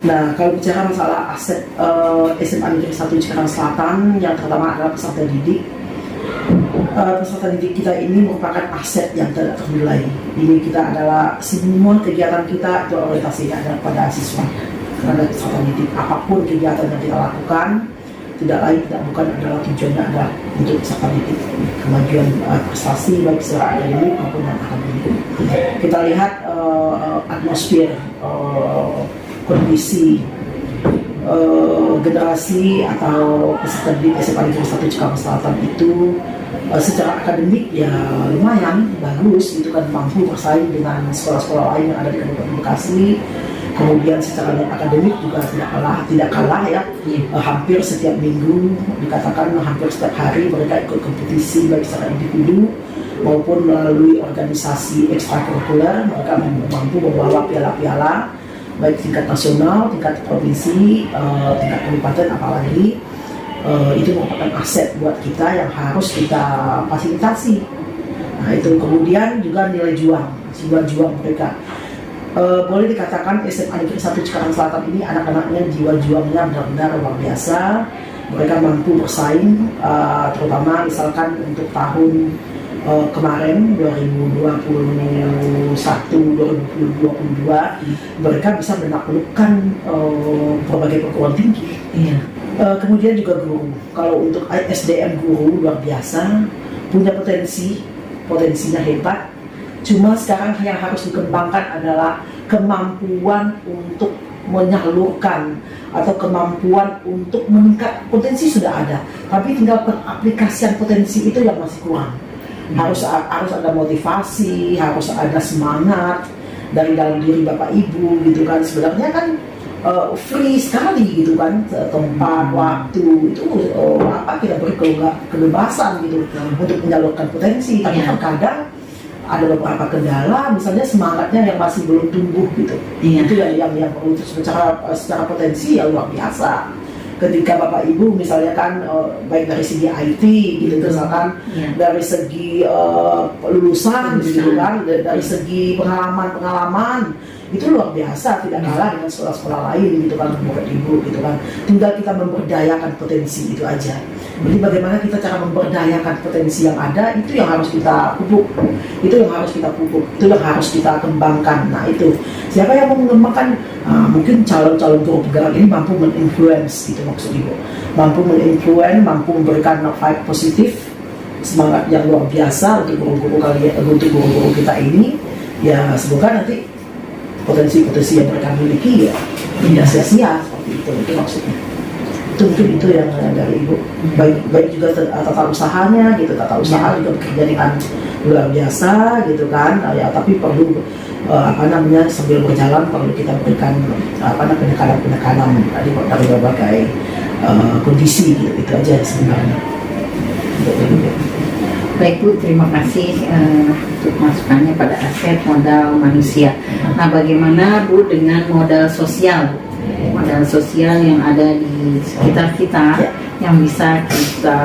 Nah, kalau bicara masalah aset SMA Negeri 1 Cikarang Selatan, yang pertama adalah peserta didik. Peserta didik kita ini merupakan aset yang tidak ternilai. Ini kita adalah semua kegiatan kita itu orientasinya adalah pada siswa, kepada peserta didik. Apapun kegiatan yang kita lakukan, tidak lain tidak bukan adalah tujuannya adalah untuk peserta didik, kemajuan prestasi baik secara akademik maupun non akademik. Kita lihat atmosfer, kondisi generasi atau peserta didik SMA Negeri 1 Cikarang Selatan itu secara akademik ya lumayan bagus, itu kan mampu bersaing dengan sekolah-sekolah lain yang ada di Kabupaten Bekasi. Kemudian secara akademik juga tidak kalah ya. Hampir setiap minggu, dikatakan hampir setiap hari mereka ikut kompetisi baik secara individu maupun melalui organisasi ekstrakurikuler. Mereka mampu membawa piala-piala baik tingkat nasional, tingkat provinsi, tingkat kabupaten, apalagi itu merupakan aset buat kita yang harus kita fasilitasi. Nah itu kemudian juga nilai juang, jiwa juang mereka. Boleh dikatakan SMA Negeri 1 Cikarang Selatan ini anak-anaknya jiwa juangnya benar-benar luar biasa. Mereka mampu bersaing, terutama misalkan untuk tahun kemarin 2021-2022 mereka bisa menaklukkan berbagai perguruan tinggi. Kemudian juga guru. Kalau untuk SDM guru luar biasa, punya potensinya hebat. Cuma sekarang yang harus dikembangkan adalah kemampuan untuk menyalurkan atau kemampuan untuk meningkat. Potensi sudah ada, tapi tinggal pengaplikasian potensi itu yang masih kurang. Harus ada motivasi, harus ada semangat dari dalam diri Bapak Ibu gitu kan. Sebenarnya kan free sekali gitu kan, tempat, waktu itu kita beri kebebasan gitu untuk menyalurkan potensi. Tapi kadang ada beberapa kendala, misalnya semangatnya yang masih belum tumbuh gitu. Itu yang perlu secara potensi ya luar biasa. Ketika Bapak Ibu misalnya kan baik dari segi IT gitu, misalkan dari segi lulusan gitu kan, dari segi pengalaman itu luar biasa, tidak kalah dengan sekolah-sekolah lain gitu kan, Bapak Ibu gitu kan. Tinggal kita memberdayakan potensi itu aja. Jadi bagaimana kita cara memberdayakan potensi yang ada, itu yang harus kita pupuk, itu yang harus kita kembangkan. Nah itu siapa yang mau mengembangkan? Mungkin calon-calon guru penggerak ini mampu menginfluence gitu maksud Ibu, mampu menginfluence, mampu memberikan vibe positif, semangat yang luar biasa untuk guru-guru kita ini. Ya semoga nanti potensi-potensi yang mereka miliki ya tidak sia-sia seperti itu maksudnya. Itu mungkin itu yang dari Ibu. Baik juga tata usahanya gitu, tata usaha juga bekerja dengan luar biasa gitu kan. Ya tapi perlu sambil berjalan perlu kita berikan penekanan dari berbagai kondisi gitu, itu aja sebenarnya. Baik Bu, terima kasih untuk masukannya pada aset modal manusia. Nah, bagaimana Bu dengan modal sosial yang ada di sekitar kita yang bisa kita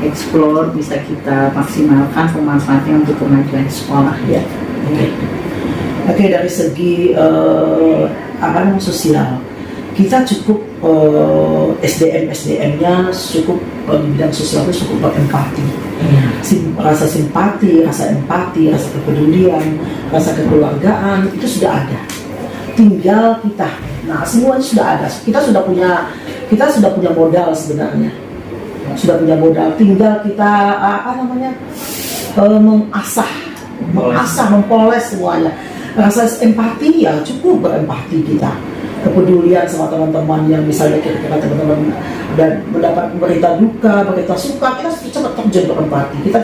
eksplor, bisa kita maksimalkan pemanfaatnya untuk kemajuan sekolah. Oke, dari segi sosial, kita cukup SDM-nya cukup di bidang sosial itu cukup berempati. Rasa simpati, rasa empati, rasa kepedulian, rasa kekeluargaan itu sudah ada. Tinggal kita, semuanya sudah ada. Kita sudah punya modal sebenarnya. Sudah punya modal. Tinggal kita mempoles semuanya. Rasa empati ya cukup berempati kita. Kepedulian sama teman-teman yang misalnya kira-kira teman-teman dan mendapat berita duka, berita suka, kita cepat terjun berempati. Kita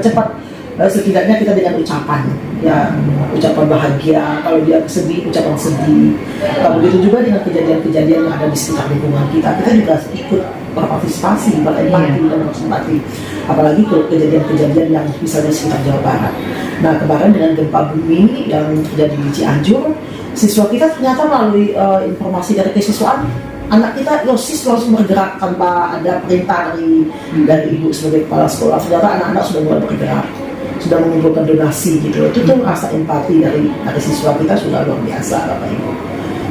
cepat setidaknya kita dengan ucapan bahagia, kalau dia sedih ucapan sedih. Begitu juga dengan kejadian-kejadian yang ada di sekitar lingkungan kita juga ikut berpartisipasi, berempati dan bersimpati. Apalagi kalau kejadian-kejadian yang misalnya sekitar Jawa Barat. Nah kemarin dengan gempa bumi yang terjadi di Cianjur, siswa kita ternyata melalui informasi dari kesiswaan, anak kita yosis langsung bergerak tanpa ada perintah dari ibu sebagai kepala sekolah. Ternyata anak-anak sudah mulai bergerak, sudah mengumpulkan donasi gitu. Itu tuh rasa empati dari siswa kita sudah luar biasa Bapak Ibu.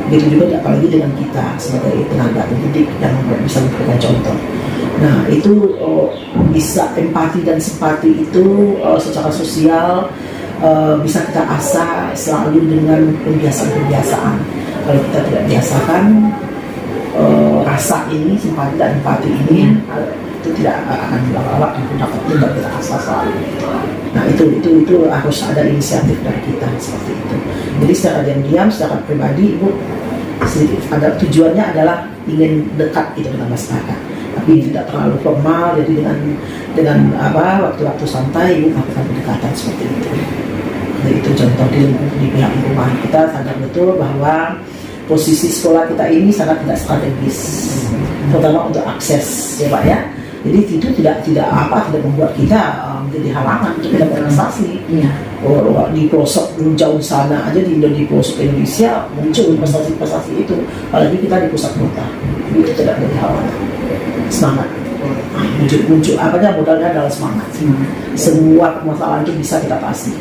Begitu juga apalagi dengan kita sebagai tenaga pendidik yang bisa memberikan contoh. Nah itu bisa empati dan simpati itu secara sosial bisa kita asah selalu dengan kebiasaan-kebiasaan. Kalau kita tidak biasakan rasa ini, simpati dan empati ini, itu tidak akan lama-lama dapat kita asah selalu. Nah itu harus ada inisiatif dari kita seperti itu. Jadi secara diam-diam, secara pribadi Ibu sedikit ada tujuannya adalah ingin dekat itu dengan masyarakat, tapi tidak terlalu formal. Jadi dengan waktu-waktu santai Ibu melakukan pendekatan seperti itu. Jadi itu contoh di pihak lingkungan kita sadar betul bahwa posisi sekolah kita ini sangat tidak strategis, terutama untuk akses ya Pak ya. Jadi itu tidak membuat kita menjadi halangan untuk kita berprestasi. Di pelosok jauh sana aja di pelosok Indonesia muncul prestasi itu, apalagi kita di pusat kota, itu tidak menjadi halangan. Semangat muncul modalnya adalah semangat. Semua permasalahan itu bisa kita atasi.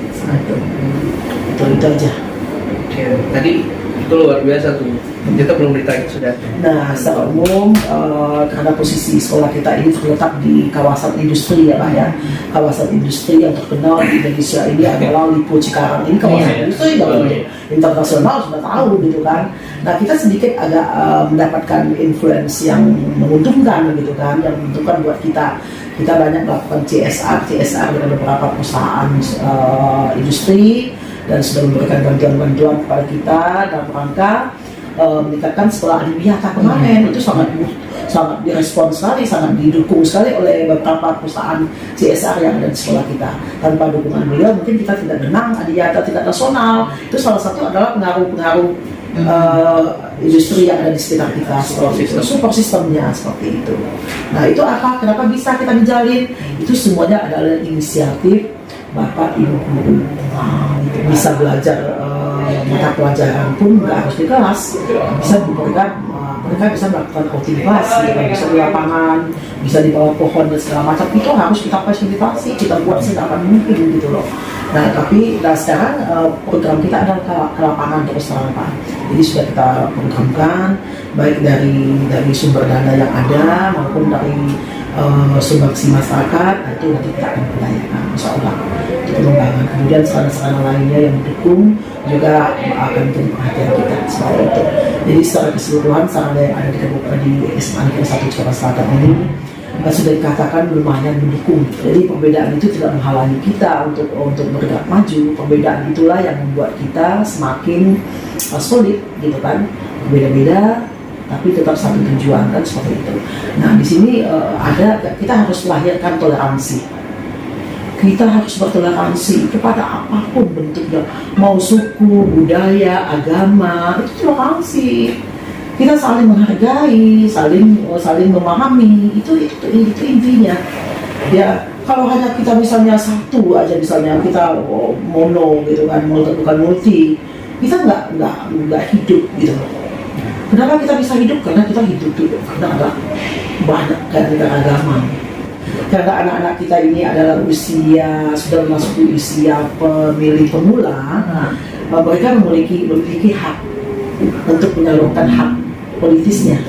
Itu aja. Oke, tadi itu luar biasa tuh. Kita belum ditanya sudah. Nah, secara umum karena posisi sekolah kita ini terletak di kawasan industri ya Pak ya. Kawasan industri yang terkenal di Indonesia ini adalah Lipo Cikarang. Ini kawasan industri yang internasional sudah tahu gitu kan. Nah, kita sedikit agak mendapatkan influence yang menguntungkan gitu kan, yang menguntungkan buat kita. Kita banyak melakukan CSR dengan beberapa perusahaan industri dan sudah memberikan bantuan-bantuan kepada kita dalam rangka meningkatkan sekolah adiwiyata kemarin. Itu sangat direspon sekali, sangat didukung sekali oleh beberapa perusahaan CSR yang ada di sekolah kita. Tanpa dukungan beliau mungkin kita tidak menang adiwiyata tingkat nasional. Itu salah satu adalah pengaruh industri yang ada di sekitar kita, support sistemnya seperti itu. Nah itu kenapa bisa kita menjalin? Itu semuanya adalah inisiatif Bapak Ibu guru. Bisa belajar mata pelajaran pun nggak harus di kelas, bisa mereka bisa melakukan kultivasi, bisa di lapangan, bisa di bawah pohon dan segala macam. Itu harus kita fasilitasi, kita buat sedapat mungkin gitu loh. Nah tapi sekarang program kita adalah ke lapangan terus terang Pak. Jadi sudah kita programkan baik dari sumber dana yang ada maupun dari sumbangsi masyarakat. Nah, itu nanti kita akan berdayakan insya Allah untuk pengembangan. Kemudian sarana-sarana lainnya yang mendukung juga akan menjadi perhatian kita seperti itu. Jadi secara keseluruhan sarana yang ada di SMA Negeri 1 Jakarta Selatan ini sudah dikatakan lumayan mendukung. Jadi perbedaan itu tidak menghalangi kita untuk bergerak maju. Perbedaan itulah yang membuat kita semakin solid gitu kan. Berbeda-beda tapi tetap satu tujuan kan seperti itu. Nah di sini kita harus melahirkan toleransi. Kita harus bertoleransi kepada apapun bentuknya, mau suku, budaya, agama, itu toleransi. Kita saling menghargai, saling memahami, itu intinya. Ya kalau hanya kita misalnya satu aja, misalnya kita mono gitu kan, bukan multi, kita nggak hidup gitu. Kenapa kita bisa hidup? Karena kita hidup dulu, karena ada banyak keanekaragaman. Karena anak-anak kita ini adalah sudah memasuki usia pemilih pemula, mereka memiliki hak untuk menyalurkan hak politiknya,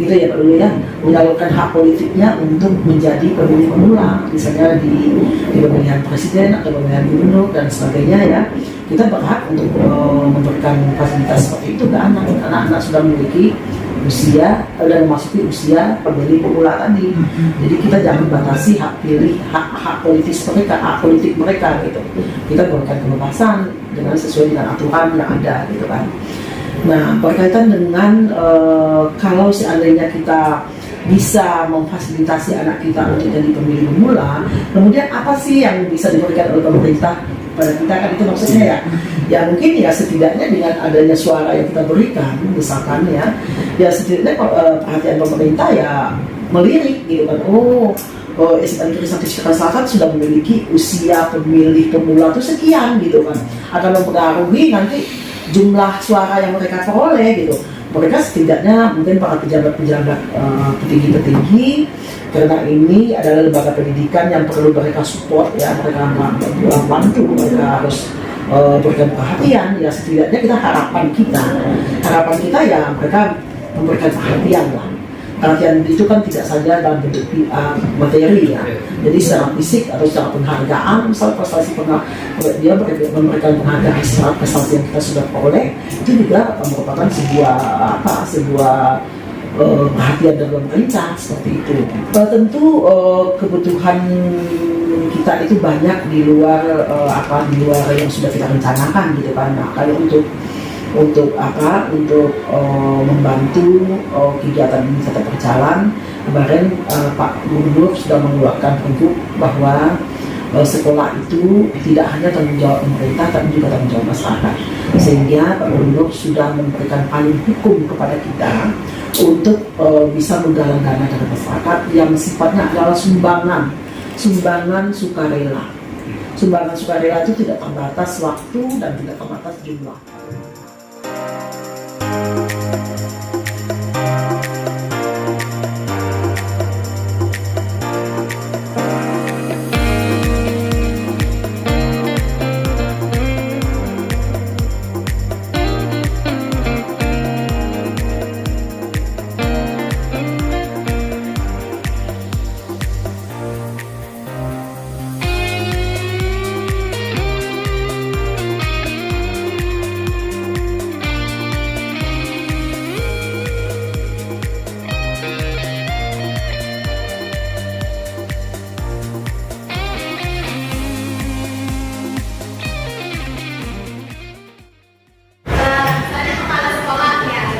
gitu ya Pak Lulu ya, menyalurkan hak politiknya untuk menjadi pemilih pemula, misalnya di pemilihan presiden atau pemilihan gubernur dan sebagainya ya. Kita berhak untuk memberikan fasilitas seperti itu ke anak-anak sudah memiliki usia dan memasuki usia pemilih pemula tadi. Jadi kita jangan batasi hak pilih, hak politik mereka gitu. Kita berikan kebebasan dengan sesuai dengan aturan yang ada gitu kan. Nah berkaitan dengan kalau seandainya kita bisa memfasilitasi anak kita untuk jadi pemilih pemula, kemudian apa sih yang bisa diberikan oleh pemerintah pada kita kan, itu maksudnya ya mungkin ya setidaknya dengan adanya suara yang kita berikan misalkan ya setidaknya perhatian pemerintah ya melirik gitu kan. SMA Negeri 1 Jakarta Selatan sudah memiliki usia pemilih pemula itu sekian gitu kan, akan mempengaruhi nanti jumlah suara yang mereka peroleh gitu. Mereka setidaknya mungkin para pejabat-pejabat petinggi-petinggi, karena ini adalah lembaga pendidikan yang perlu mereka support ya, mereka bantu, mereka harus berikan perhatian, ya setidaknya harapan kita ya mereka memberikan perhatian lah. Perhatian itu kan tidak saja dalam bentuk materi ya, jadi secara fisik atau secara penghargaan, misal dia memberikan penghargaan secara prestasi yang kita sudah peroleh, itu juga merupakan sebuah perhatian dari pemerintah seperti itu. Tentu kebutuhan kita itu banyak di luar yang sudah kita rencanakan gitu kan. Nah, kalau untuk membantu kegiatan ini tetap berjalan, kemarin Pak Gubernur sudah mengeluarkan pergub bahwa sekolah itu tidak hanya tanggung jawab pemerintah tapi juga tanggung jawab masyarakat, sehingga Pak Gubernur sudah memberikan payung hukum kepada kita untuk bisa menggalang dana dari masyarakat yang sifatnya adalah sumbangan sukarela. Sumbangan sukarela itu tidak terbatas waktu dan tidak terbatas jumlah.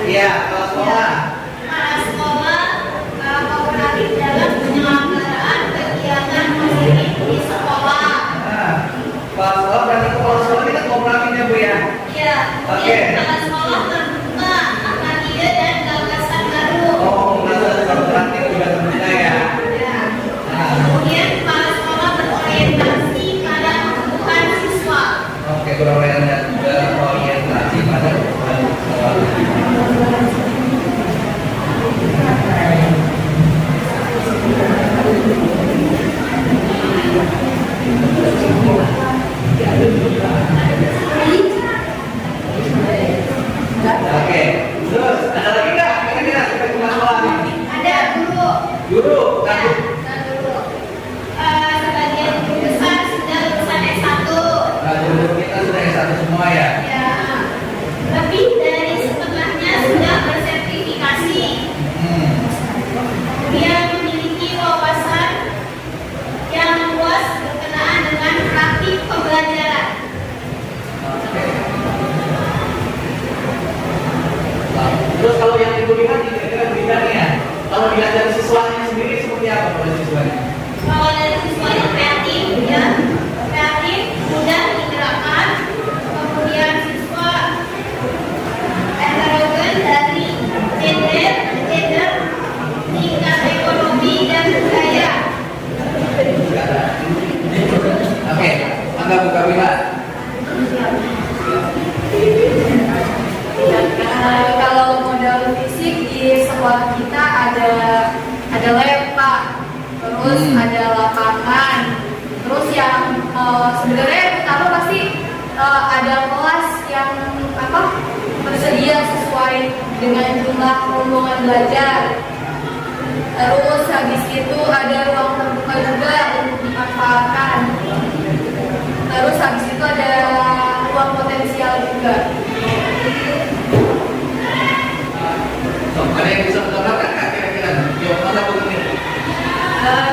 Iya, kepala sekolah. Kepala sekolah kooperatif dalam penyelenggaraan kegiatan positif di sekolah. Nah, kepala sekolah berarti kepala sekolah kita kooperatifnya Bu ya? Ya, Oke. kepala sekolah terbuka akan ide dan gagasan baru. Oh, masa kooperatif juga terbuka ya? Ya. Kemudian kepala sekolah berorientasi pada kebutuhan siswa. Oke, berorientasi pada kebutuhan siswa. Oke, terus ada lagi nggak? Kira-kira seperti kepala sekolah nih? Ada guru. Guru, Ya, satu. guru. Sebagian guru besar sudah lulusan S1. Nah, guru kita sudah S1 semua ya? Ya. Lebih dari setengahnya sudah bersertifikasi. Dia memiliki wawasan yang luas berkenaan dengan praktik pembelajaran. Terus kalau yang ibu lihat, kira-kira berikannya ya? Kalau dilihat dari siswanya sendiri seperti apa pada siswanya? Kalau dari siswanya kreatif, ya, kreatif, mudah digerakkan. Kemudian siswa heterogen dari gender, tingkat ekonomi dan budaya. Oke, Anda buka Wila. Kalau modal fisik di sekolah kita ada lab Pak, terus ada lapangan, terus yang sebenarnya yang utama pasti ada kelas yang tersedia sesuai dengan jumlah rombongan belajar. Terus habis itu ada ruang terbuka juga untuk dimanfaatkan. Terus habis itu ada ruang potensial juga. Ada yang bisa menambahkan nggak kira-kira? Jawab mana begini?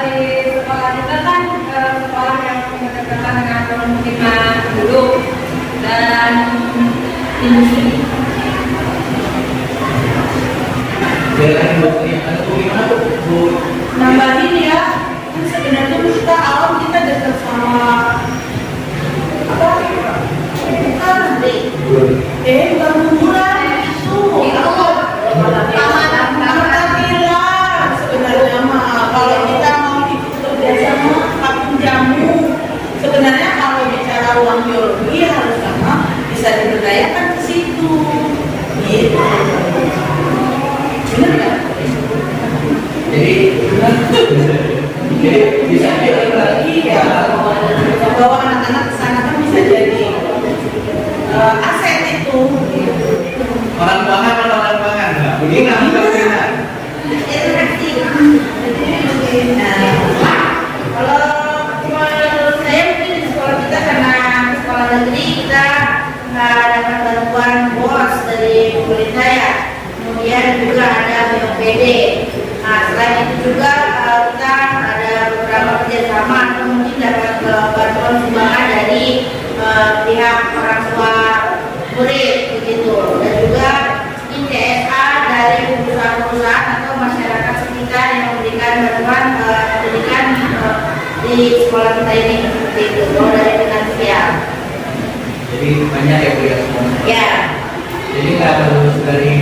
Di sekolah kita kan sekolah yang berdekatan dengan pemukiman penduduk dan industri. Ada bagaimana tuh? Bu? Nambahin ya, sebenarnya kita alam kita dekat sama apa? Bukan bukan kuburan itu. Taman Pilar sebenarnya mah. Kalau kita mau bekerja sama kampung jamu, sebenarnya kalau bicara ruang biologi harus sama bisa diberdayakan ke situ. Gitu. Benar nggak? Jadi bisa lagi ya bawa anak-anak ke sana kan bisa jadi aset itu. Orang keuangan atau orang keuangan? Nah, begini benar. Kalau menurut saya mungkin di sekolah kita karena sekolah negeri kita nggak dapat bantuan bos dari pemerintah ya. Kemudian juga ada BPD. Nah selain itu juga kita ada beberapa kerjasama atau mungkin dapat bantuan sumbangan dari pihak orang tua murid begitu. Dan juga CSA dari perusahaan-perusahaan atau masyarakat sekitar yang memberikan bantuan pendidikan di sekolah kita ini seperti itu, dari finansial. Jadi banyak ya Bu ya semua. Ya. Jadi nggak harus dari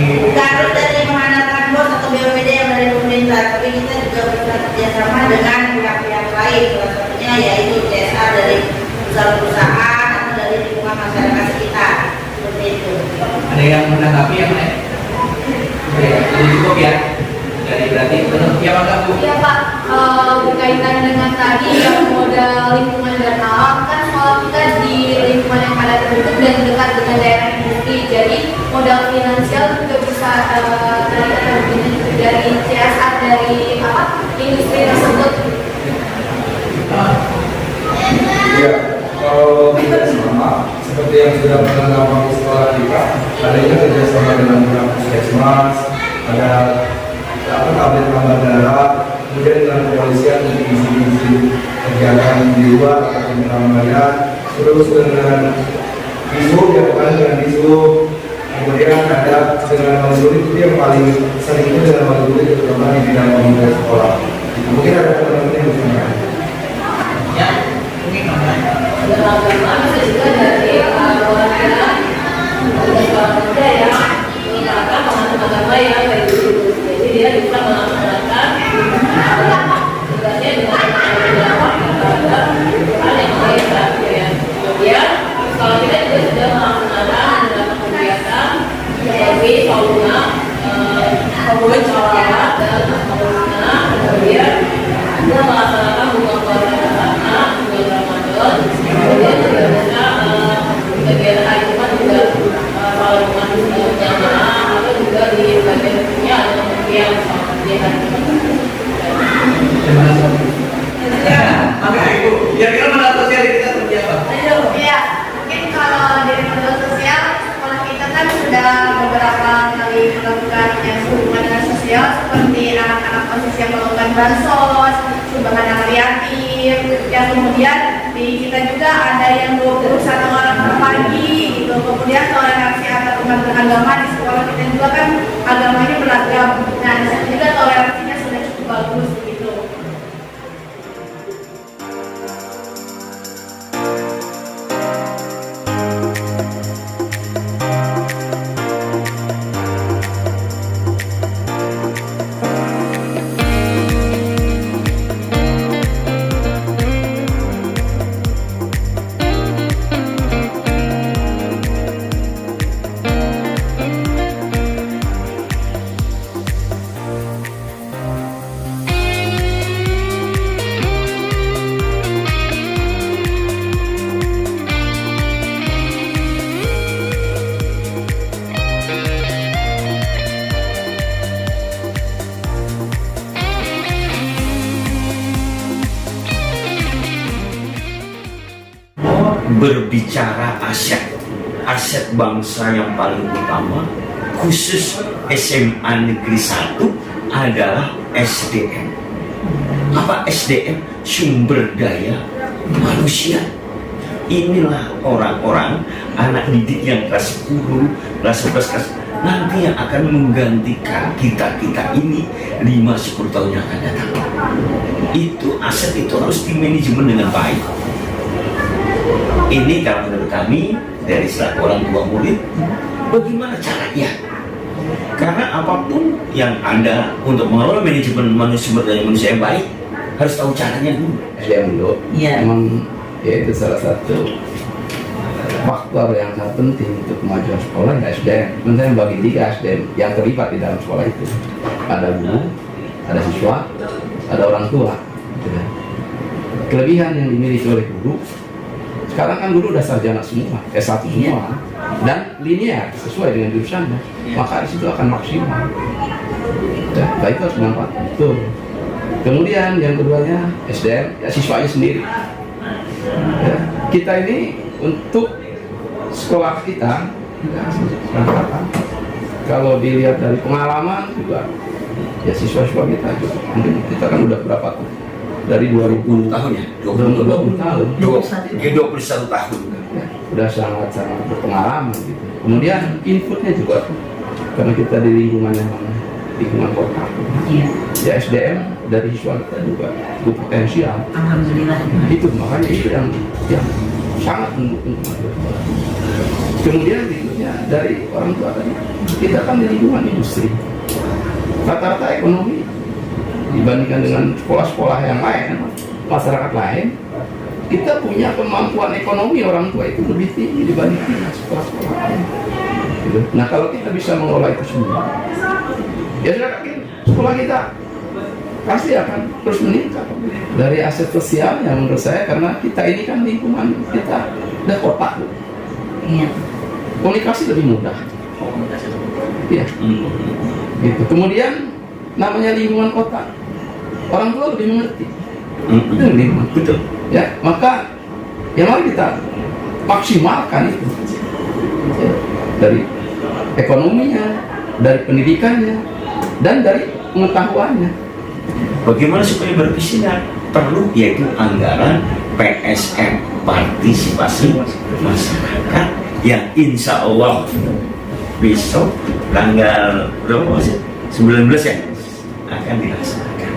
mengandalkan bos atau BPD yang dari pemerintah, tapi kita juga bisa kerjasama dengan pihak-pihak lain. Salah satunya yaitu CSA dari perusahaan-perusahaan atau dari lingkungan masyarakat sekitar seperti itu. ada yang menanggapi yang lain? Ya, jadi cukup ya. Jadi berarti benar ya Pak Bu. Iya Pak, berkaitan dengan tadi yang modal lingkungan dan alam, kan sekolah kita di lingkungan yang padat penduduk dan dekat dengan daerah industri, jadi modal finansial juga bisa dari CSR dari industri tersebut. Ya, kalau tidak sama seperti yang sudah pernah dilakukan di sekolah kita, adanya kerjasama dengan pihak puskesmas, ada tablet tambah darah, kemudian dengan kepolisian untuk isi kegiatan di luar atau di Surabaya, terus dengan Dishub yang paling dengan Dishub, kemudian ada dengan wali murid itu yang paling sering itu dengan wali murid terutama di bidang komunitas sekolah. Mungkin ada teman-teman yang bisa mengenai. Ya, mungkin mana? Bisa juga dari perwakilan sekolah muda ya, menggunakan agama yang dari dulu. Jadi dia bisa melaksanakan tugasnya dengan hal yang baik ya. Kemudian kalau kita juga sudah melaksanakan beberapa kegiatan seperti sauna, sholawat dan sauna, kemudian kita melaksanakan buka puasa bersama, bulan Ramadan, kemudian juga bisa kegiatan hari Jumat juga kalau Jumat jamaah atau juga di bagian dunia ada yang seperti hari Jumat. Terima kasih. Oke Ibu, kira-kira modal sosial kita seperti apa? Ya, mungkin kalau dari modal sosial, sekolah kita kan sudah beberapa kali melakukan yang sehubungan dengan sosial seperti anak-anak OSIS yang melakukan bansos, sumbangan anak yatim, yang kemudian di kita juga ada yang 21 orang per pagi gitu. Kemudian toleransi antar umat beragama di sekolah kita juga kan agamanya beragam. Nah, di situ juga toleransinya sudah cukup bagus gitu. Berbicara aset bangsa yang paling utama khusus SMA Negeri 1 adalah SDM. Apa SDM? Sumber daya manusia. Inilah orang-orang anak didik yang kelas 10, kelas 11, kelas nanti yang akan menggantikan kita ini 5-10 tahun yang akan datang. Itu aset itu harus dimanajemen dengan baik. Ini kalau menurut kami dari selaku orang tua murid, bagaimana caranya? Karena apapun yang Anda untuk mengelola manajemen sumber daya manusia yang baik harus tahu caranya dulu. SDM dulu, Iya. memang ya itu salah satu faktor yang sangat penting untuk kemajuan sekolah ya SDM. Sebenarnya bagi 3 SDM yang terlibat di dalam sekolah itu ada guru, ada siswa, ada orang tua. Gitu kan. Kelebihan yang dimiliki oleh guru, sekarang kan guru udah sarjana semua, S1 semua. dan linear sesuai dengan jurusannya, maka di situ akan maksimal. Ya, nah itu harus dimanfaatkan. Betul. Kemudian yang keduanya SDM, ya siswanya sendiri. Ya, kita ini untuk sekolah kita, ya, kalau dilihat dari pengalaman juga, ya siswa-siswa kita juga, mungkin kita kan udah berapa tuh? Dari 2000 tahun ya, 20 tahun. 21 tahun. Ya, udah sangat-sangat berpengalaman gitu. Kemudian inputnya juga, karena kita di lingkungan kota, ya SDM dari siswa kita juga cukup potensial. Alhamdulillah. Itu makanya itu yang sangat mendukung kemajuan sekolah. Kemudian berikutnya dari orang tua tadi, kita kan di lingkungan industri, rata-rata ekonomi dibandingkan dengan sekolah-sekolah yang lain, masyarakat lain, kita punya kemampuan ekonomi orang tua itu lebih tinggi dibandingkan sekolah-sekolah lain. Gitu. Nah kalau kita bisa mengelola itu semua, ya saya yakin sekolah kita pasti akan terus meningkat. Dari aset sosial yang menurut saya, karena kita ini kan lingkungan kita udah kota, Iya. komunikasi lebih mudah. Iya. Gitu. Kemudian namanya lingkungan kota, orang tua lebih mengerti. Itu lingkungan. Betul. Ya, maka yang mari kita maksimalkan itu. Ya, dari ekonominya, dari pendidikannya, dan dari pengetahuannya. Bagaimana supaya berkesinambungan? Perlu yaitu anggaran PSM, partisipasi masyarakat, yang insya Allah besok tanggal berapa sih? 19 ya akan dilaksanakan.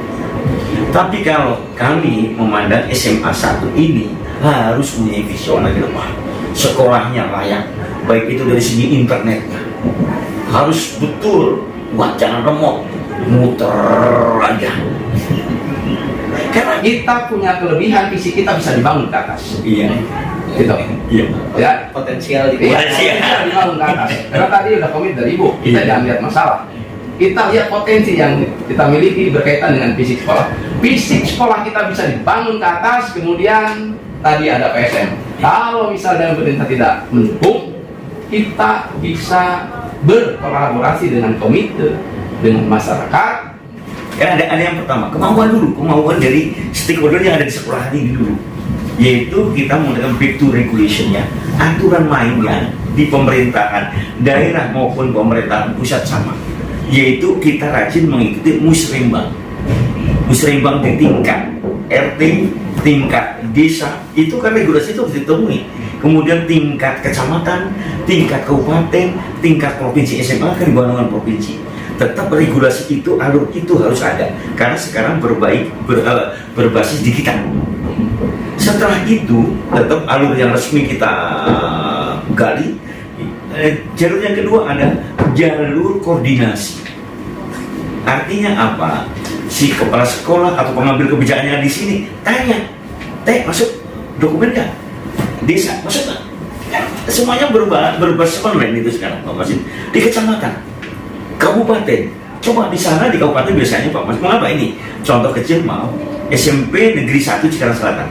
Tapi kalau kami memandang SMA 1 ini harus punya visioner ke depan, sekolahnya layak, baik itu dari segi internetnya harus betul, buat jangan remote muter aja. Karena kita punya kelebihan, fisik kita bisa dibangun ke atas. Iya, Gitu. iya. Ya, Potensial di iya, bisa dibangun ke atas. Karena tadi udah komit dari Ibu, kita Iya. jangan lihat masalah. Kita lihat potensi yang kita miliki berkaitan dengan fisik sekolah. Fisik sekolah kita bisa dibangun ke atas, kemudian tadi ada PSM. Kalau misalnya pemerintah tidak mendukung, kita bisa berkolaborasi dengan komite, dengan masyarakat. Kan ada yang pertama, kemauan dari stakeholder yang ada di sekolah ini dulu, yaitu kita menggunakan back to regulation-nya, aturan mainnya di pemerintahan daerah maupun pemerintahan pusat sama, yaitu kita rajin mengikuti musrembang di tingkat RT, tingkat desa, itu kan regulasi itu harus ditemui. Kemudian tingkat kecamatan, tingkat kabupaten, tingkat provinsi, SMA kan di bawah naungan provinsi. Tetap regulasi itu, alur itu harus ada, karena sekarang berbasis digital. Setelah itu tetap alur yang resmi kita gali. Jalur yang kedua ada jalur koordinasi. Artinya apa? Si kepala sekolah atau pengambil kebijakannya di sini tanya, masuk dokumen nggak? Desa masuk nggak? Semuanya berbasis online itu sekarang, Pak Masin. Di kecamatan, kabupaten, coba di sana di kabupaten biasanya Pak Mas, mengapa ini? Contoh kecil mau SMP Negeri 1 Cikarang Selatan,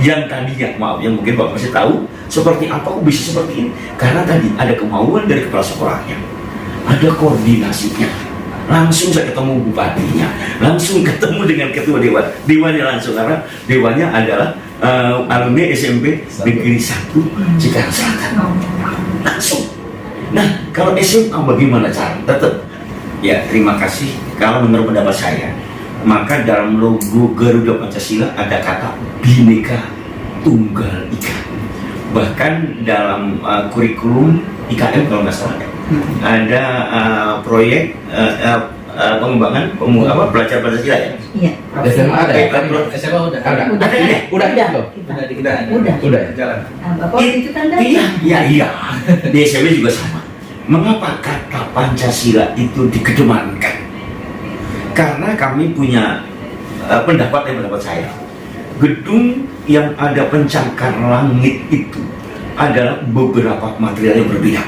yang tadinya yang mungkin Pak masih tahu seperti apa kok bisa seperti ini, karena tadi ada kemauan dari kepala sekolahnya, ada koordinasinya, langsung saya ketemu bupatinya, langsung ketemu dengan ketua dewannya langsung, karena dewannya adalah alumni SMP Negeri 1 Cikarang Selatan, langsung. Nah, kalau SMA bagaimana cara? Tetap, ya terima kasih. Kalau menurut pendapat saya, maka dalam logo Garuda Pancasila ada kata Bhinneka Tunggal Ika. Bahkan dalam kurikulum IKM kalau nggak salah, ada proyek pengembangan belajar Pancasila ya. Iya. SMA ada ya? SMA udah Ada ya? Udah udah jalan. Bapak waktu itu kan Iya. Di SMP juga sama. Mengapa kata Pancasila itu dikedepankan? Karena kami punya pendapat saya. Gedung yang ada pencakar langit itu adalah beberapa material yang berbeda.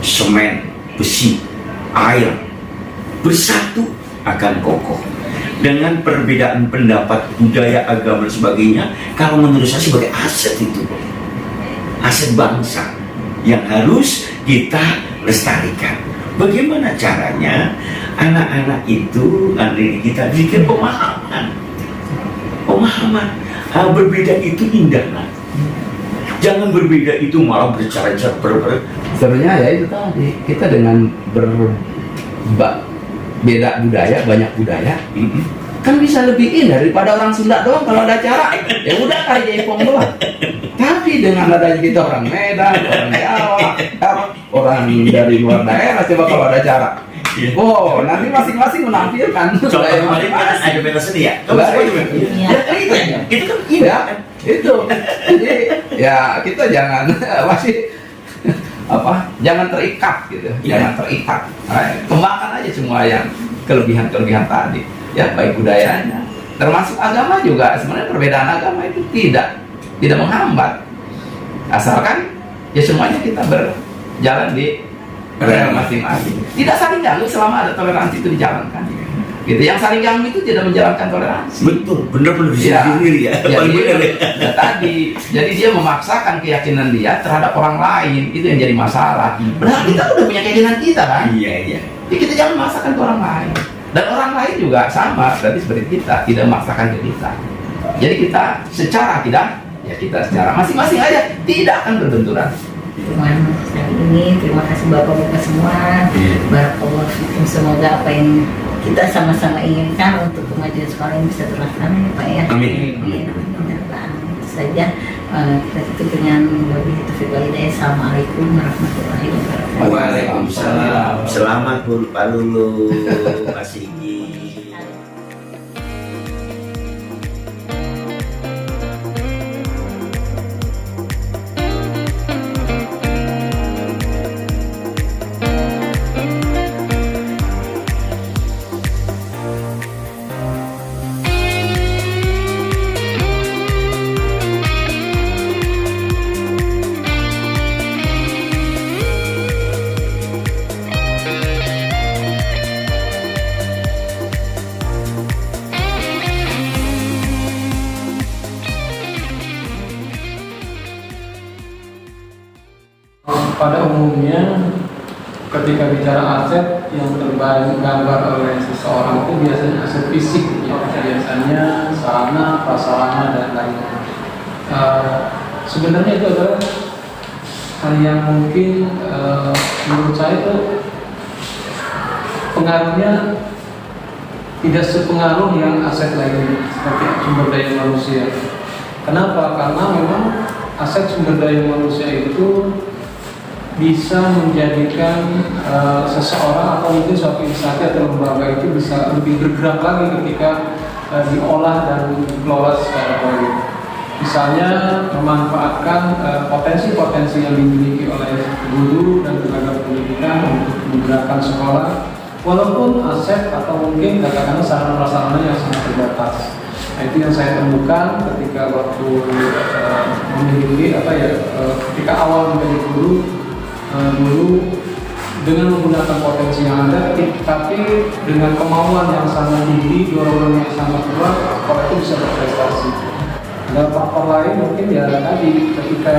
Semen, besi, air bersatu akan kokoh. Dengan perbedaan pendapat, budaya, agama dan sebagainya, kalau menurut saya sebagai aset itu, aset bangsa yang harus kita lestarikan. Bagaimana caranya anak-anak itu, anak kita diberikan pemahaman. Berbeda itu indah, Nak. Jangan berbeda itu malah bercara-cara Sebenarnya ya itu tadi, kita dengan beda budaya, banyak budaya, kan bisa lebih indah daripada orang Sunda doang kalau ada acara. Ya udah kayak Jaipong doang. Tapi dengan adanya kita orang Medan, orang Jawa, orang dari luar daerah, coba kalau ada acara. Oh, nanti masing-masing menampilkan Contoh budaya kemarin kan masing-masing. ada pentas seni ya? Lah, Iya. Itu kan Iya, itu. Jadi ya kita jangan masih jangan terikat gitu, jangan terikat. Kembangkan aja semua yang kelebihan-kelebihan tadi. Ya baik budayanya, termasuk agama juga. Sebenarnya perbedaan agama itu tidak menghambat, asalkan ya semuanya kita berjalan di rel masing-masing. Tidak saling ganggu selama ada toleransi itu dijalankan. Gitu. Yang saling ganggu itu tidak menjalankan toleransi. betul, benar-benar bisa sendiri ya. Paling benar ya. Jadi dia memaksakan keyakinan dia terhadap orang lain, itu yang jadi masalah. Padahal kita udah punya keyakinan kita kan. Iya. Ya, kita jangan memaksakan ke orang lain. Dan orang lain juga sama, berarti seperti kita tidak memaksakan ke kita. Jadi kita secara secara masing-masing aja tidak akan berbenturan. Terima kasih Bapak-Bapak semua. Barakallahu fikum. Semoga apa yang kita sama-sama inginkan untuk kemajuan sekolah ini bisa terlaksana ya Pak ya. Amin. Itu saja kita tutup dengan wabillahi taufiq wal hidayah. Assalamualaikum warahmatullahi wabarakatuh. Waalaikumsalam. Selamat Pak Lulu, Pak Sigi. Pada umumnya ketika bicara aset yang tergambar oleh seseorang itu biasanya aset fisik ya. Biasanya sarana, prasarana dan lainnya. Sebenarnya itu adalah hal yang mungkin menurut saya itu pengaruhnya tidak sepengaruh yang aset lainnya seperti sumber daya manusia. Kenapa? Karena memang aset sumber daya manusia itu bisa menjadikan seseorang atau mungkin suatu instansi atau lembaga itu bisa lebih bergerak lagi ketika diolah dan dikelola secara baik. Misalnya memanfaatkan potensi-potensi yang dimiliki oleh guru dan tenaga pendidikan untuk menggerakkan sekolah, walaupun aset atau mungkin katakanlah sarana-prasarana yang sangat terbatas. Nah, itu yang saya temukan ketika waktu memiliki ketika awal menjadi guru. Dulu dengan menggunakan potensi yang ada, tapi dengan kemauan yang sangat tinggi, dorongan yang sangat kuat, sekolah itu bisa berprestasi. Dan faktor lain mungkin ya tadi ketika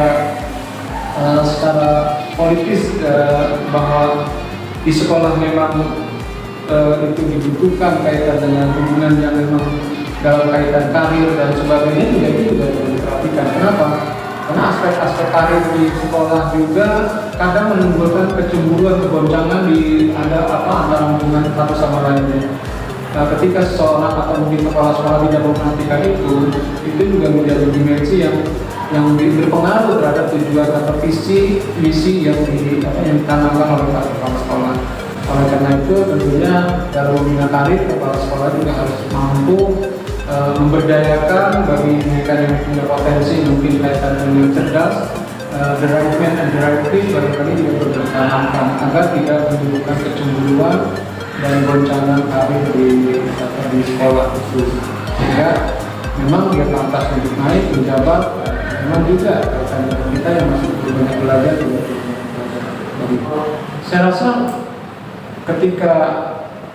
secara politis bahwa di sekolah memang itu dibutuhkan kaitan dengan hubungan yang memang dalam kaitan karir dan sebagainya juga itu juga diperhatikan. Kenapa? Karena aspek-aspek karir di sekolah juga kadang menimbulkan kecemburuan, kegoncangan di antara hubungan satu sama lainnya. Nah, ketika seseorang atau mungkin kepala sekolah tidak memperhatikan itu juga menjadi dimensi yang berpengaruh terhadap tujuan atau visi misi yang ditanamkan oleh kepala sekolah. Oleh karena itu tentunya dalam membina karir kepala sekolah juga harus mampu memberdayakan bagi mereka yang punya potensi mungkin kaitan dengan cerdas, the right man and the right place barangkali juga bertanamkan agar tidak menimbulkan kecemburuan dan goncangan karir di sekolah itu. Sehingga memang dia pantas untuk naik menjabat, memang juga kaitan dengan kita yang masih banyak belajar juga. Saya rasa ketika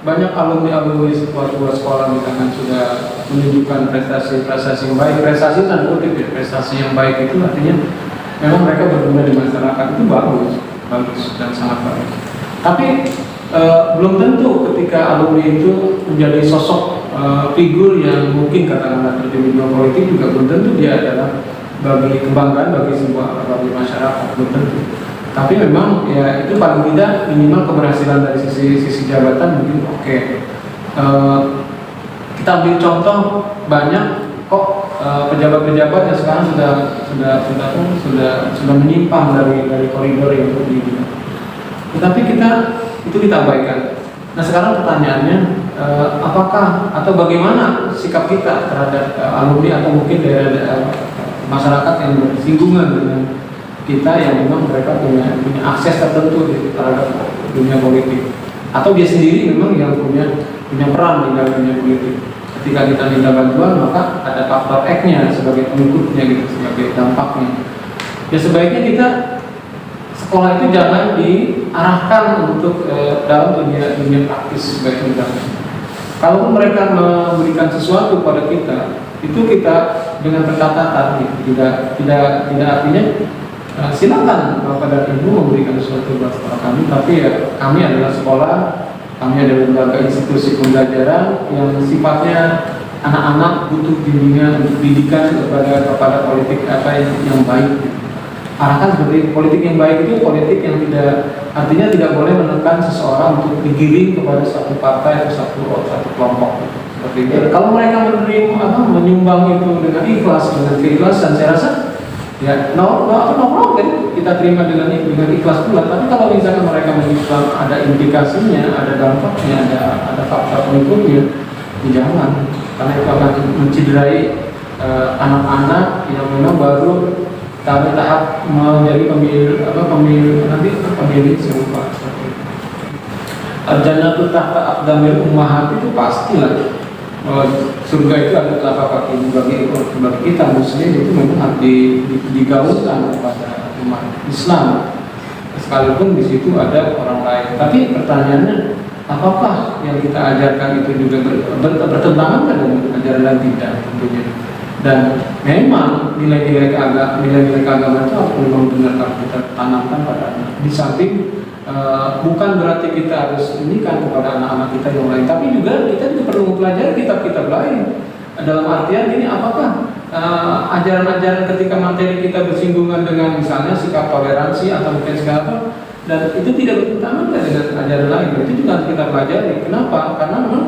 banyak alumni-alumni sebuah sekolah misalkan sudah menunjukkan prestasi yang baik, prestasi tanda kutip ya, prestasi yang baik itu artinya memang mereka berguna di masyarakat, itu bagus dan sangat bagus. Tapi belum tentu ketika alumni itu menjadi sosok figur yang mungkin katakanlah terjun di dunia politik, juga belum tentu dia adalah bagi kebanggaan bagi masyarakat, belum tentu. Tapi memang ya itu paling tidak minimal keberhasilan dari sisi jabatan mungkin oke. Kita ambil contoh banyak kok pejabat-pejabat yang sekarang sudah menyimpang dari koridor yang terjadi. Tetapi itu kita abaikan. Nah sekarang pertanyaannya, apakah atau bagaimana sikap kita terhadap alumni atau mungkin daerah masyarakat yang bersinggungan dengan kita yang memang mereka punya akses tertentu terhadap dunia politik, atau dia sendiri memang yang punya peran di dalam dunia politik. Ketika kita minta bantuan, maka ada faktor X-nya sebagai pengikutnya gitu, sebagai dampaknya. Ya sebaiknya kita sekolah itu jangan diarahkan untuk dalam dunia praktis sebagai contoh. Kalau mereka memberikan sesuatu pada kita, itu kita dengan berkata-kata, gitu. Tidak artinya silakan Bapak dan Ibu memberikan sesuatu buat kami, tapi ya kami adalah sekolah, kami adalah lembaga institusi pembelajaran yang sifatnya anak-anak butuh bimbingan, untuk didikan kepada politik apa yang baik. Arahkan seperti politik yang baik itu politik yang artinya tidak boleh menekan seseorang untuk digiring kepada satu partai atau satu kelompok. Seperti itu. Kalau mereka menyumbang itu dengan ikhlas, dengan keikhlasan, saya rasa ya no problem kita terima dengan ikhlas pula. Tapi kalau misalkan mereka menyumbang ada implikasinya, ada dampaknya, ada faktor pengikutnya, jangan, karena itu akan menciderai anak-anak yang memang baru tahap menjadi pemilih serupa. Al-jannatu tahta aqdamil ummahat itu pastilah bahwa surga itu ada telapak kaki. Bagi kita muslim itu memang harus digaungkan kepada umat Islam, sekalipun di situ ada orang lain. Tapi pertanyaannya, apakah yang kita ajarkan itu juga bertentangan dengan ajaran dan tidak tentunya. Dan memang nilai-nilai keagamaan itu harus memang benar kita tanamkan pada anak. Di samping bukan berarti kita harus indikan kepada anak-anak kita yang lain, tapi juga kita perlu mempelajari kitab-kitab lain. Dalam artian ini, apakah ajaran-ajaran ketika materi kita bersinggungan dengan misalnya sikap toleransi atau mungkin segala, dan itu tidak bertentangan dengan ajaran lain, itu juga harus kita pelajari. Kenapa? Karena memang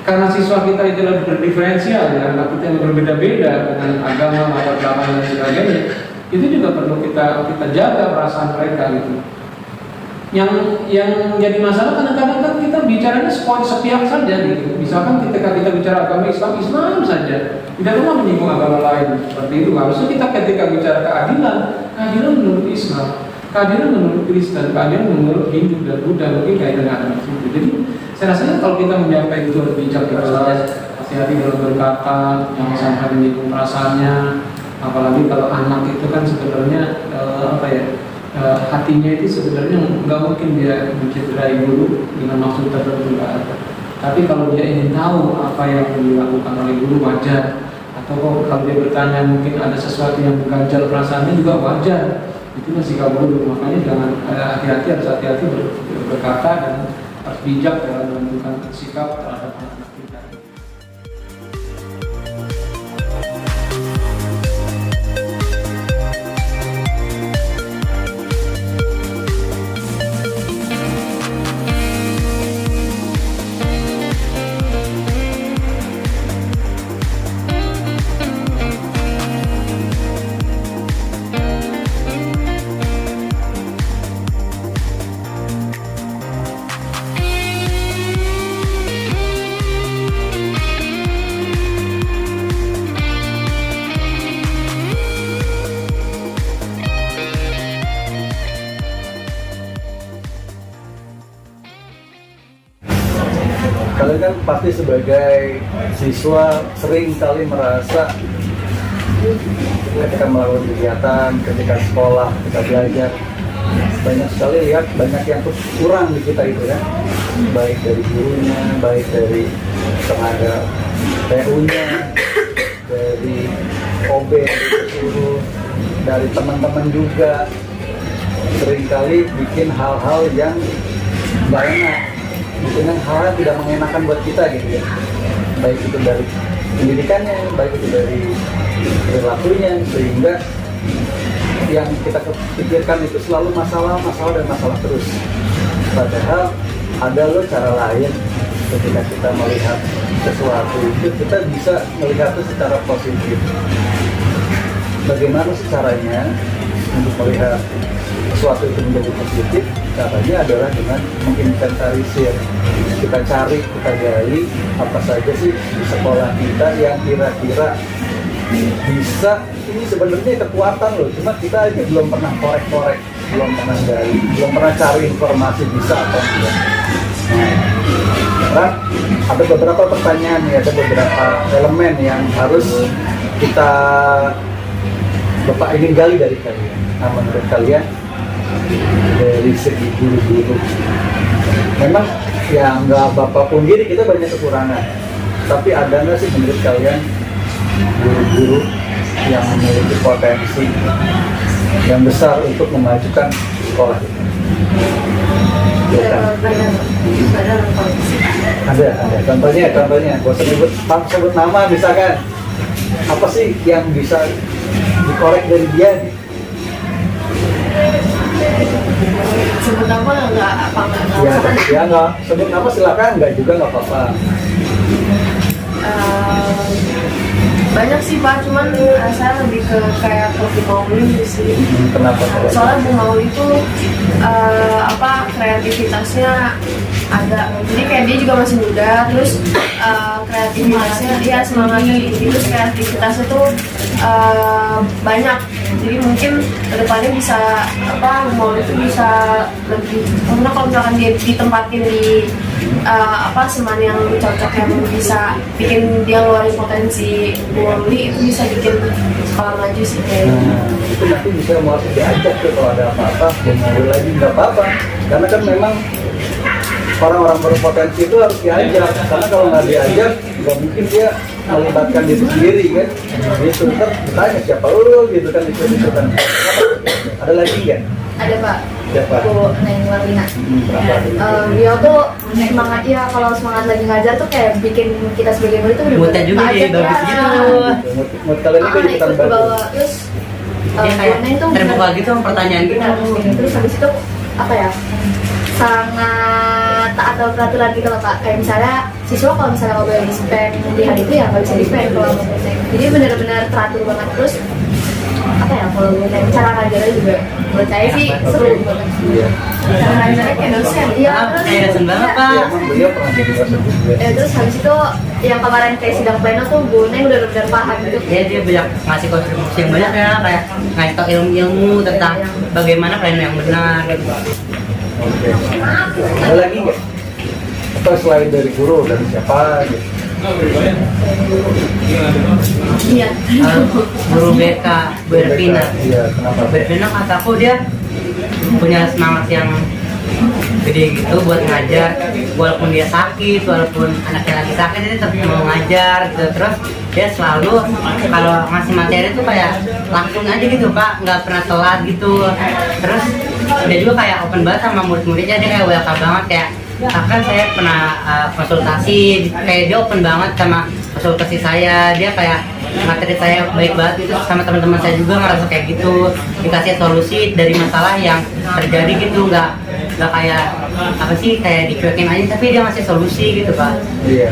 karena siswa kita itu berdiferensial, ya, anak kita yang berbeda-beda dengan agama, latar belakang dan sebagainya, itu juga perlu kita jaga perasaan mereka gitu. Yang jadi masalah kadang-kadang kan kita bicaranya sepihak saja gitu. Misalkan ketika kita bicara agama Islam saja, tidak pernah menyinggung agama lain seperti itu. Harusnya kita ketika bicara keadilan menurut Islam, keadilan menurut Kristen, keadilan menurut Hindu dan Buddha, mungkin kaitannya dengan itu. Jadi saya rasanya kalau kita menyampaikan itu harus bijak, hati-hati dalam berkata, jangan sampai menyinggung perasaannya. Apalagi kalau anak itu kan sebenarnya hatinya itu sebenarnya nggak mungkin dia mencederai guru dengan maksud tertentu. Tapi kalau dia ingin tahu apa yang dilakukan oleh guru, wajar. Atau kalau dia bertanya mungkin ada sesuatu yang mengganjal perasaannya, juga wajar. Itu masih guru. Makanya jangan harus hati-hati berkata dan harus bijak dalam menentukan sikap terhadap anak kita. Kalian kan pasti sebagai siswa sering kali merasa ketika melakukan kegiatan, ketika sekolah, ketika belajar, banyak sekali lihat banyak yang kurang di kita itu ya, baik dari gurunya, baik dari tenaga PU-nya, dari OB, guru, dari teman-teman juga seringkali bikin hal-hal yang nggak enak, bikin hal yang tidak mengenakan buat kita gitu ya, baik itu dari pendidikannya, baik itu dari perilakunya, sehingga yang kita pikirkan itu selalu masalah dan masalah terus. Padahal ada loh cara lain ketika kita melihat sesuatu itu, kita bisa melihat itu secara positif. Bagaimana sih caranya untuk melihat sesuatu itu menjadi positif? Caranya adalah dengan menginventarisir. Kita cari, kita gali apa saja sih di sekolah kita yang kira-kira bisa, ini sebenarnya kekuatan loh, cuma kita aja belum pernah korek-korek, belum pernah gali, belum pernah cari informasi bisa atau tidak. Nah, sekarang ada beberapa pertanyaan nih, ada beberapa elemen yang harus kita Bapak ingin gali dari kalian. Nah, menurut kalian dari segi guru-guru, memang ya nggak Bapak pungkiri kita banyak kekurangan, tapi ada nggak sih menurut kalian guru-guru yang memiliki potensi yang besar untuk memajukan sekolah kita? Ada contohnya, gak usah sebut nama, misalkan apa sih yang bisa dikorek dari dia? Sebut nama nggak apa-apa. Ya nggak sebut nama silakan, nggak juga nggak apa-apa. Banyak sih Pak, cuman saya lebih ke kayak Bu Mauli sih. Kenapa? Soalnya Bu Mauli itu kreativitasnya ada, jadi kayak dia juga masih muda, terus kreativitasnya dia semangatnya tinggi, terus kreativitasnya tuh banyak. Jadi mungkin kedepannya bisa Bu Mauli itu bisa lebih, karena kalau misalkan dia ditempatin di seman yang cocok yang bisa bikin dia ngeluarin potensi Bu Mauli, itu bisa bikin sekolah maju sih kayaknya. Itu nanti bisa mau diajak tuh kalau ada apa-apa, Bu Mauli lagi nggak apa-apa, karena kan memang orang-orang berpotensi itu harus diajak, karena kalau nggak diajak nggak mungkin dia melibatkan diri sendiri kan, gitu. Ntar ditanya siapa lu gitu kan, itu kan. Ada lagi nggak? Ada Pak. Siapa? Bu Neng Marlina. Dia tuh semangat ya, kalau semangat lagi ngajar tuh kayak bikin kita sebagai murid tuh Muter juga dia bagus gitu. Mood kalian juga ikutan ikut bawa. Terus Dia kayak terbuka gitu sama pertanyaan gitu. Terus habis itu apa ya? Sangat taat atau peraturan gitu loh Pak. Kayak misalnya siswa kalau misalnya nggak boleh dispen di hari itu ya nggak bisa dispen kalau nggak. Jadi benar-benar teratur banget. Terus apa ya, kalau cara ngajarnya juga menurut saya sih seru banget. Cara ngajarnya kayak dosen. Iya, kayak dosen banget Pak. Beliau pernah jadi dosen juga. Terus habis itu yang kemarin kayak sidang pleno tuh Bu Neng udah benar paham gitu. Dia banyak ngasih kontribusi yang banyak ya, kayak ngasih tau ilmu-ilmu tentang bagaimana pleno yang benar gitu. Oke. Ada lagi nggak? Atau selain dari guru, dari siapa gitu? Iya. Guru BK, Bu Ervina. Iya, kenapa? Bu Ervina kataku dia punya semangat yang gede gitu buat ngajar, walaupun dia sakit, walaupun anaknya lagi sakit, dia tetap mau ngajar gitu. Terus dia selalu kalau ngasih materi tuh kayak langsung aja gitu Pak, nggak pernah telat gitu. Terus dia juga kayak open banget sama murid-muridnya, dia kayak welcome banget, kayak bahkan saya pernah konsultasi, kayak dia open banget sama konsultasi saya, dia kayak materi saya baik banget gitu, sama teman-teman saya juga ngerasa kayak gitu, dikasih solusi dari masalah yang terjadi gitu, nggak kayak apa sih kayak dicuekin aja, tapi dia ngasih solusi gitu Pak. Iya.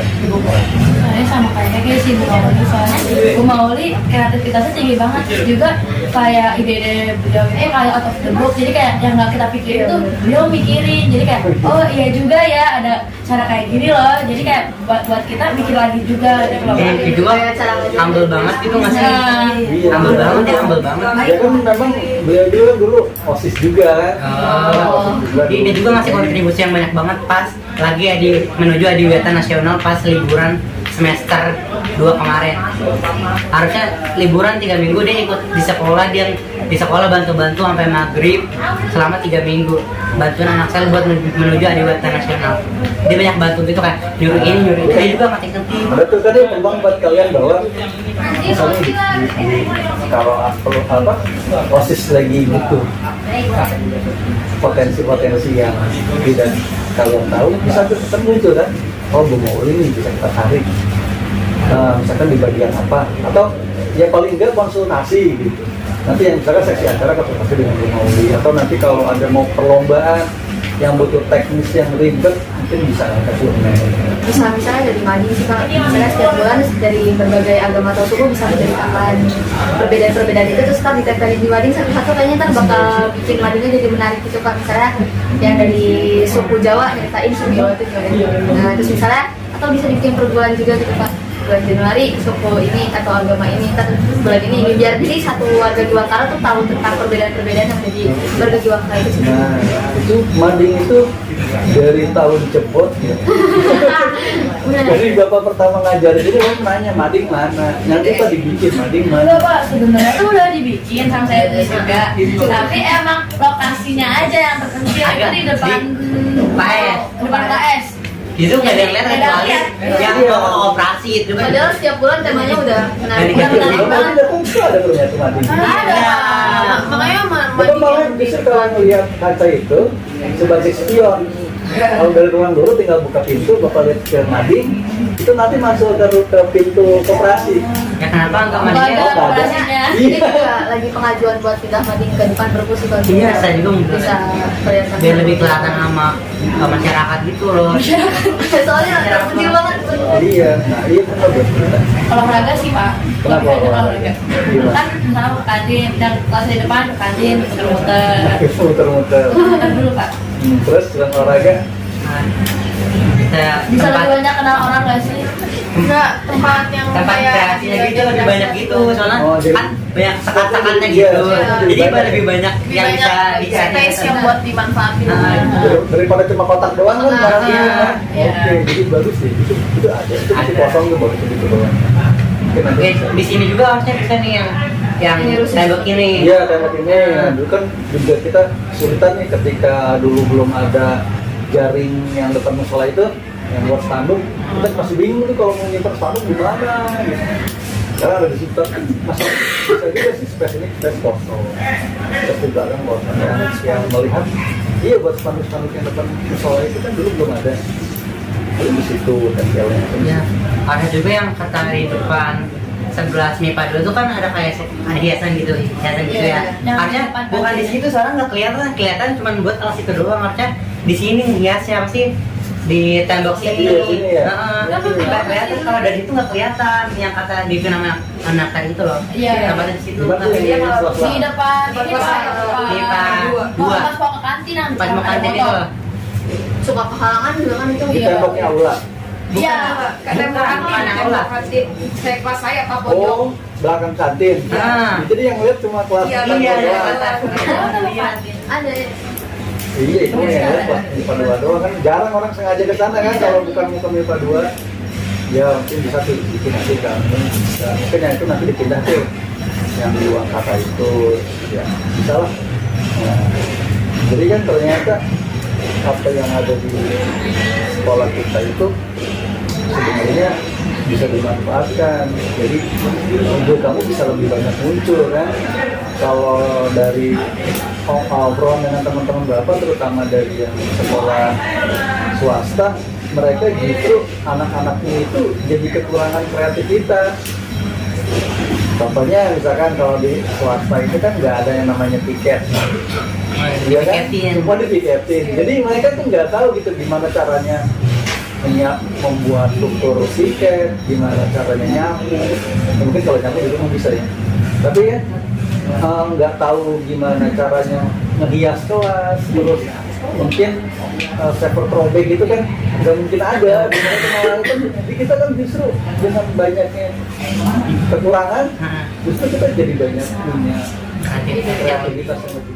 Soalnya sama kayak si Bu Mauli, soalnya Bu Mauli kreativitasnya tinggi banget juga, kayak ide-ide beliau kayak out of the box, jadi kayak yang nggak kita pikirin tuh beliau mikirin, jadi kayak oh iya juga ya ada cara kayak gini loh, jadi kayak buat kita mikir lagi juga gitu loh. Dia juga humble banget gitu ngasih, humble banget ya, humble banget. Ya kan memang beliau juga dulu OSIS juga kan. Dia juga ngasih kontribusi yang banyak banget pas lagi menuju adiwiyata nasional pas liburan semester 2 kemarin. Harusnya liburan 3 minggu, dia ikut di sekolah, dia di sekolah bantu-bantu sampai maghrib selama 3 minggu, bantuin anak saya buat menuju adiwata nasional. Dia banyak bantu gitu kan, nyuruh ini nyuruh itu, dia juga ngetik-ngetik. Betul tadi peluang buat kalian bahwa misalnya kalau OSIS lagi butuh potensi-potensi yang tidak kalian tahu, bisa tetap muncul kan. Oh, Bu Mauli ini bisa kita tarik, misalkan di bagian apa, atau ya paling enggak konsultasi gitu. Nanti yang misalkan seksi acara konsultasi dengan Bu Mauli, atau nanti kalau ada mau perlombaan yang butuh teknis yang ribet, mungkin bisa kasih Misalnya dari Mading sih Kak, misalnya setiap bulan dari berbagai agama atau suku bisa menceritakan perbedaan-perbedaan itu, terus kan ditempelin di Mading satu-satu, kayaknya kan bakal bikin Madingnya jadi menarik gitu Kak. Misalnya yang dari suku Jawa nyeritain suku Jawa itu gimana, nah terus misalnya atau bisa dibikin perguruan juga gitu Kak, bulan Januari suku ini atau agama ini, kan bulan ini biar jadi satu warga Juwakara tuh tahu tentang perbedaan-perbedaan yang jadi warga Juwakara itu sendiri. Nah, itu Mading itu dari tahun jebot ya. Jadi bapak pertama ngajarin itu orang nanya Mading mana, nanti Pak dibikin Mading mana. Enggak Pak, sebenarnya tuh udah dibikin sama saya juga, tapi emang lokasinya aja yang terpencil itu di depan KS. depan KS. Itu nggak ada yang lihat kecuali yang mau operasi itu kan. Padahal setiap bulan temanya udah menarik Kalau banget. itu ada ternyata Mading. Ada Pak, makanya Bapak malah bisa kalau melihat kaca itu sebagai spion. Kalau dari ruang guru tinggal buka pintu, Bapak lihat ke Mading, itu nanti masuk ke pintu koperasi. Ya kenapa nggak Nggak Mading? ada operasinya. Ini juga lagi pengajuan buat pindah Mading ke depan perpus itu. Iya, saya juga mau bisa kelihatan. biar lebih kelihatan sama masyarakat gitu loh. Soalnya kecil banget. Iya, nah iya benar benar. Olahraga sih Pak. Kenapa olahraga? Kan misalnya ke kantin, dan kelas di depan ke kantin muter-muter. Muter-muter. Muter dulu Pak. Terus selain olahraga? Bisa lebih banyak kenal orang nggak sih? Enggak, tempat yang Tempat kayak kreasinya gitu lebih banyak gitu, soalnya Oh, jadi- kan banyak sekat-sekatnya Iya, gitu. iya. Jadi lebih banyak lebih yang bisa banyak dicari. space yang buat dimanfaatin. Daripada cuma kotak doang kan barangnya. Iya. Oke, jadi bagus sih. Itu ada. Itu masih Ada. kosong tuh bagus gitu doang. Oke, nanti Oke, di sini juga harusnya bisa nih yang tembok ini. Iya, tembok ini. Nah, dulu kan juga kita kesulitan nih ketika dulu belum ada jaring yang depan musola itu, yang buat spanduk, kita masih bingung nih kalau mau nyimpan spanduk di mana gitu. Sekarang ada di situ kan masih bisa juga sih space ini space kosong. Terus di belakang kosong yang melihat, iya buat spanduk-spanduk yang depan musola itu kan dulu belum ada. Lalu di situ tempelnya. Ya, ada juga yang kata di depan sebelah MIPA 2 itu kan ada kayak hiasan gitu ya. Harusnya bukan di situ, soalnya nggak kelihatan cuma buat kelas itu doang. Harusnya di sini hiasnya apa sih di tembok sini. Ini ya. Nggak kelihatan, kalau dari situ nggak kelihatan yang kata di nama anak tadi itu loh. Iya. Tempatnya di situ. Di mana Tapi sih? dia kalau Di depan ini Pak. MIPA Mau 2 pas mau ke kantin yang pas mau kantin itu loh. Suka kehalangan juga kan itu. Di temboknya aula. Iya. Bukan aula. Saya kelas saya Pak Oh, belakang kantin. Ah. Jadi yang lihat cuma kelas Iya, tembok Iya, doang. Ada. Iya, itu yang lihat kelas MIPA 2 doang kan jarang orang sengaja ke sana kan kalau bukan muka MIPA 2. Ya mungkin bisa tuh bikin nanti kan. Mungkin yang itu nanti dipindah tuh yang di ruang kata itu ya bisa lah. Nah, jadi kan ternyata apa yang ada di sekolah kita itu sebenarnya bisa dimanfaatkan. Jadi ide kamu bisa lebih banyak muncul kan. Kalau dari obrolan dengan teman-teman Bapak, terutama dari yang sekolah swasta, mereka justru anak-anaknya itu jadi kekurangan kreativitas. Contohnya misalkan kalau di swasta itu kan nggak ada yang namanya tiket. Iya kan? Semua ditiketin. Jadi mereka tuh nggak tahu gitu gimana caranya membuat struktur tiket, gimana caranya nyapu. Mungkin kalau nyapu itu mungkin bisa ya. Tapi ya nggak tahu gimana caranya ngehias kelas, terus mungkin server throwback gitu kan nggak mungkin ada. Jadi kita kan justru dengan banyaknya kekurangan, justru kita jadi banyak punya kreativitas yang lebih